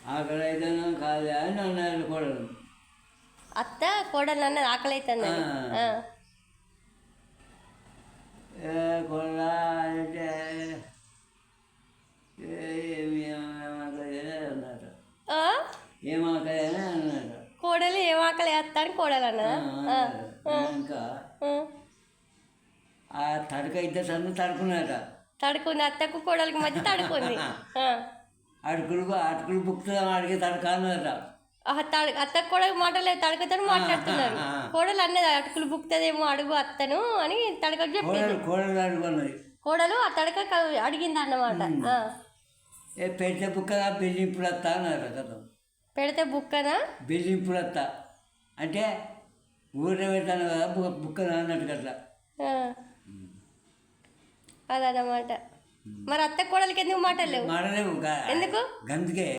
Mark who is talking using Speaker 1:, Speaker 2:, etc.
Speaker 1: ఆకలి అయితేనే కాదు అని అన్నారు కోడలు.
Speaker 2: అత్త కోడలు అన్నది ఆకలి అవుతుంది.
Speaker 1: కోడలా అంటే ఏమాకలి అన్నారు. ఏమాకలి అని అన్నారు.
Speaker 2: కోడలు ఏం ఆకలి వేస్తా అని కోడలు అన్నదా?
Speaker 1: ఇంకా ఆ తడక ఇద్దరు సన్ను తడుకున్నారట.
Speaker 2: తడుకుంది అత్తకు కోడలికి మధ్య తడుకుంది.
Speaker 1: అటుకులు బుక్కుతాం అడిగే తడక అన్నదట.
Speaker 2: అత్తకు కోడలికి మాటలేదు, తడకతో మాట్లాడుతున్నారు. కోడలు అన్నది అటుకులు బుక్తుందేమో అడుగు అత్తను అని తడకకు చెప్పింది.
Speaker 1: కోడలు అడుగున్నది.
Speaker 2: కోడలు ఆ తడక అడిగింది అన్నమాట.
Speaker 1: పెడితే బుక్కదా బెల్లింపుడు వస్తా అన్నారు కదా.
Speaker 2: పెడితే బుక్కనా
Speaker 1: బెల్లింపుడు వస్తా అంటే ఊరే పెడతాను కదా బుక్కనా అన్నట్టు అట్లా.
Speaker 2: అదన్నమాట. మరి అత్త కోడలికి ఎందుకు మాటలేవు?
Speaker 1: మాటలేవు
Speaker 2: ఎందుకు?
Speaker 1: గందుకే